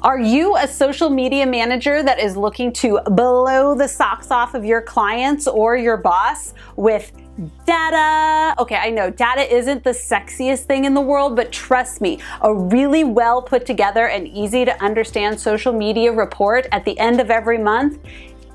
Are you a social media manager that is looking to blow the socks off of your clients or your boss with data? Okay, I know data isn't the sexiest thing in the world, but trust me, a really well put together and easy to understand social media report at the end of every month,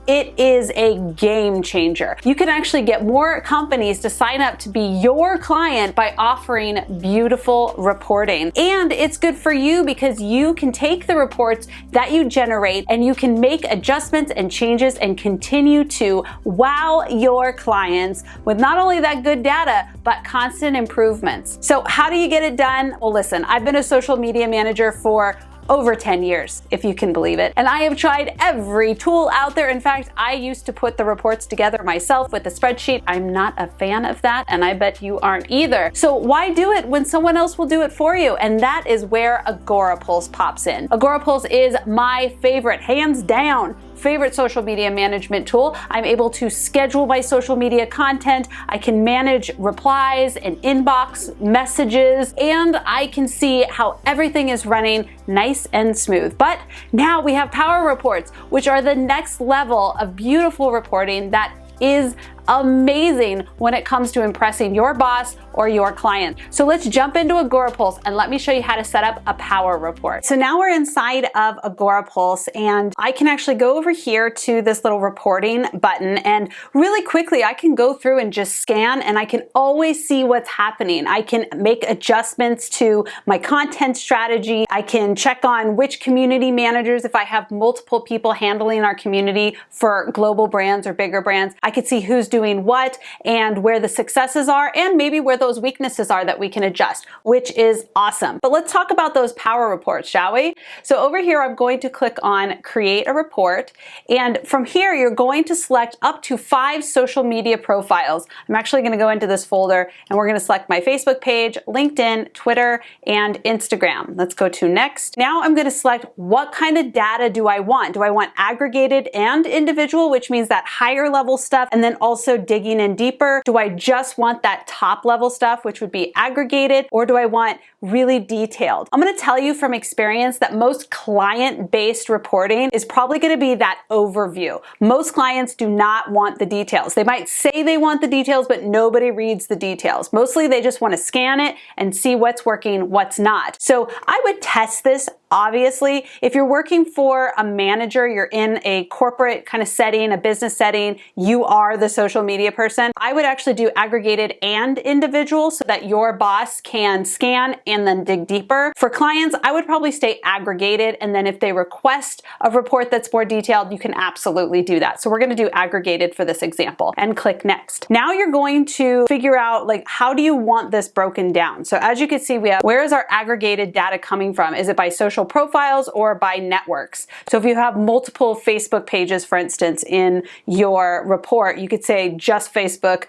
it is a game changer. You can actually get more companies to sign up to be your client by offering beautiful reporting. And it's good for you because you can take the reports that you generate and you can make adjustments and changes and continue to wow your clients with not only that good data, but constant improvements. So how do you get it done? Well, listen, I've been a social media manager for over 10 years, if you can believe it. And I have tried every tool out there. In fact, I used to put the reports together myself with a spreadsheet. I'm not a fan of that, and I bet you aren't either. So why do it when someone else will do it for you? And that is where Agorapulse pops in. Agorapulse is my favorite, hands down, favorite social media management tool. I'm able to schedule my social media content. I can manage replies and inbox messages, and I can see how everything is running nice and smooth. But now we have power reports, which are the next level of beautiful reporting that is amazing when it comes to impressing your boss or your client. So let's jump into Agorapulse and let me show you how to set up a power report. So now we're inside of Agorapulse, and I can actually go over here to this little reporting button, and really quickly I can go through and just scan, and I can always see what's happening. I can make adjustments to my content strategy. I can check on which community managers, if I have multiple people handling our community for global brands or bigger brands, I can see who's doing what and where the successes are and maybe where those weaknesses are that we can adjust, which is awesome. But let's talk about those power reports, shall we? So over here, I'm going to click on create a report. And from here, you're going to select up to 5 social media profiles. I'm actually going to go into this folder and we're going to select my Facebook page, LinkedIn, Twitter, and Instagram. Let's go to next. Now I'm going to select what kind of data do I want? Do I want aggregated and individual, which means that higher level stuff, and then also digging in deeper? Do I just want that top level stuff, which would be aggregated, or do I want really detailed? I'm going to tell you from experience that most client-based reporting is probably going to be that overview. Most clients do not want the details. They might say they want the details, but nobody reads the details. Mostly they just want to scan it and see what's working, what's not. So I would test this. Obviously, if you're working for a manager, you're in a corporate kind of setting, a business setting, you are the social media person, I would actually do aggregated and individual so that your boss can scan and then dig deeper. For clients, I would probably stay aggregated, and then if they request a report that's more detailed, you can absolutely do that. So we're going to do aggregated for this example and click next. Now you're going to figure out, like, how do you want this broken down? So as you can see, we have, where is our aggregated data coming from? Is it by social profiles or by networks? So if you have multiple Facebook pages, for instance, in your report, you could say just Facebook,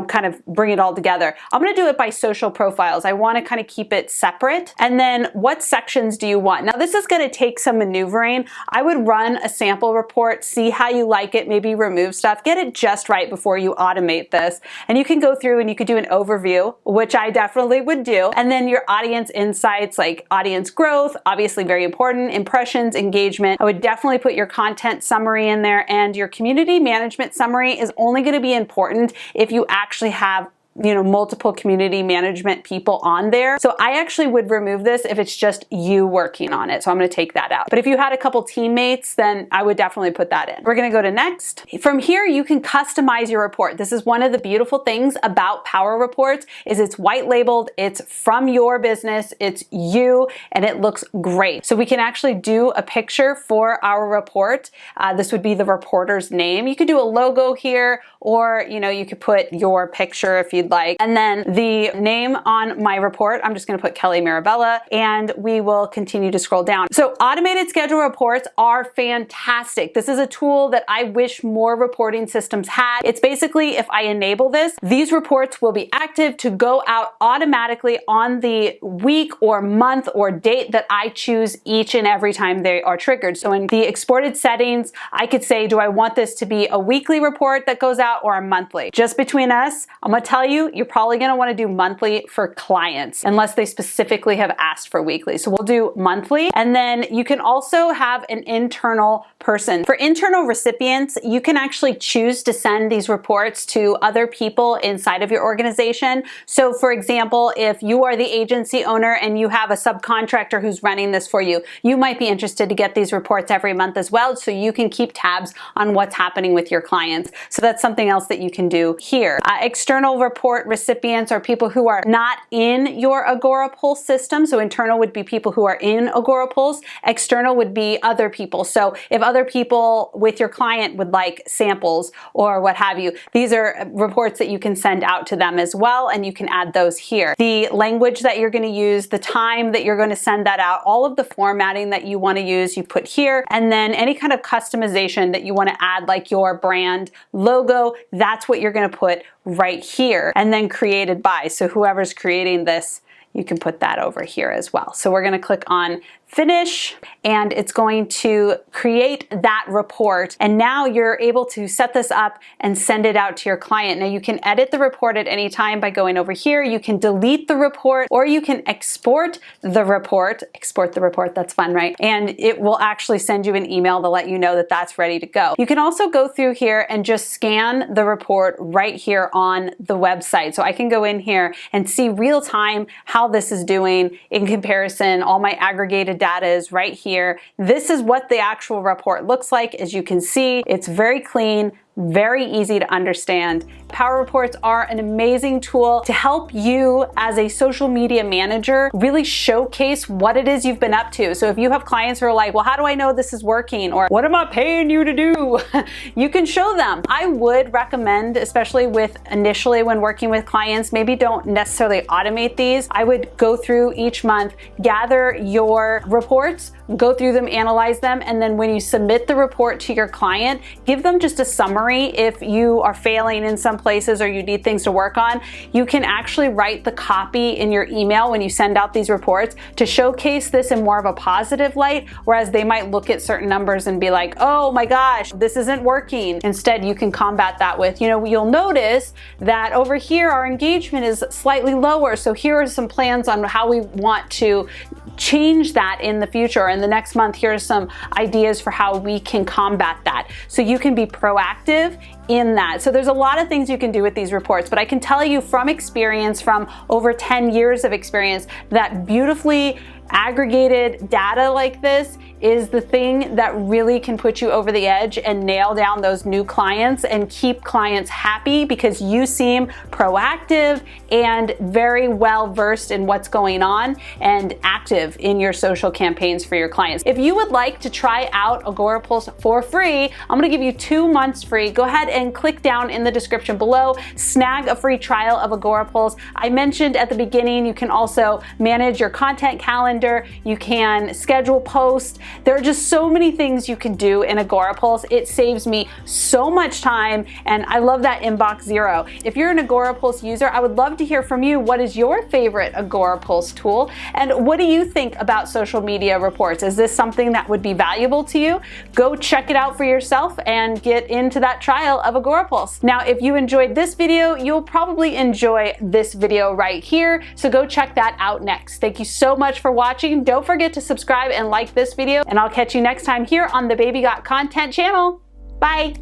kind of bring it all together. I'm going to do it by social profiles. I want to kind of keep it separate. And then what sections do you want? Now this is going to take some maneuvering. I would run a sample report, see how you like it, maybe remove stuff, get it just right before you automate this. And you can go through and you could do an overview, which I definitely would do. And then your audience insights, like audience growth, obviously very important, impressions, engagement. I would definitely put your content summary in there, and your community management summary is only going to be important if you actually have multiple community management people on there. So I actually would remove this if it's just you working on it. So I'm going to take that out. But if you had a couple teammates, then I would definitely put that in. We're going to go to next. From here, you can customize your report. This is one of the beautiful things about Power Reports is it's white labeled, it's from your business, it's you, and it looks great. So we can actually do a picture for our report. This would be the reporter's name. You could do a logo here, or you could put your picture if you'd like. And then the name on my report, I'm just going to put Kelly Marabella, and we will continue to scroll down. So automated schedule reports are fantastic. This is a tool that I wish more reporting systems had. It's basically, if I enable this, these reports will be active to go out automatically on the week or month or date that I choose each and every time they are triggered. So in the exported settings, I could say, do I want this to be a weekly report that goes out or a monthly? Just between us, I'm going to tell you, you're probably gonna wanna do monthly for clients unless they specifically have asked for weekly. So we'll do monthly. And then you can also have an internal person. For internal recipients, you can actually choose to send these reports to other people inside of your organization. So for example, if you are the agency owner and you have a subcontractor who's running this for you, you might be interested to get these reports every month as well, so you can keep tabs on what's happening with your clients. So that's something else that you can do here. External report recipients are people who are not in your Agorapulse system. So internal would be people who are in Agorapulse. External would be other people. So if other people with your client would like samples or what have you, these are reports that you can send out to them as well, and you can add those here. The language that you're going to use, the time that you're going to send that out, all of the formatting that you want to use, you put here, and then any kind of customization that you want to add, like your brand logo, that's what you're going to put right here, and then created by. So whoever's creating this, you can put that over here as well. So we're going to click on finish, and it's going to create that report. And now you're able to set this up and send it out to your client. Now you can edit the report at any time by going over here. You can delete the report, or you can export the report. Export the report, that's fun, right? And it will actually send you an email to let you know that that's ready to go. You can also go through here and just scan the report right here on the website. So I can go in here and see real time how this is doing in comparison. All my aggregated data is right here. This is what the actual report looks like. As you can see, it's very clean, very easy to understand. Power Reports are an amazing tool to help you as a social media manager really showcase what it is you've been up to. So if you have clients who are like, well, how do I know this is working? Or what am I paying you to do? You can show them. I would recommend, especially with initially when working with clients, maybe don't necessarily automate these. I would go through each month, gather your reports, go through them, analyze them, and then when you submit the report to your client, give them just a summary. If you are failing in some places or you need things to work on, you can actually write the copy in your email when you send out these reports to showcase this in more of a positive light, whereas they might look at certain numbers and be like, oh my gosh, this isn't working. Instead, you can combat that with, you'll notice that over here our engagement is slightly lower, so here are some plans on how we want to change that in the future. And the next month, here are some ideas for how we can combat that. So you can be proactive in that. So there's a lot of things you can do with these reports, but I can tell you from experience, from over 10 years of experience, that beautifully aggregated data like this is the thing that really can put you over the edge and nail down those new clients and keep clients happy, because you seem proactive and very well versed in what's going on and active in your social campaigns for your clients. If you would like to try out Agorapulse for free, I'm going to give you 2 months free. Go ahead and click down in the description below, snag a free trial of Agorapulse. I mentioned at the beginning, you can also manage your content calendar. You can schedule posts. There are just so many things you can do in Agorapulse. It saves me so much time, and I love that inbox zero. If you're an Agorapulse user, I would love to hear from you. What is your favorite Agorapulse tool? And what do you think about social media reports? Is this something that would be valuable to you? Go check it out for yourself and get into that trial of Agorapulse. Now, if you enjoyed this video, you'll probably enjoy this video right here. So go check that out next. Thank you so much for watching. Don't forget to subscribe and like this video, and I'll catch you next time here on the Baby Got Content channel. Bye.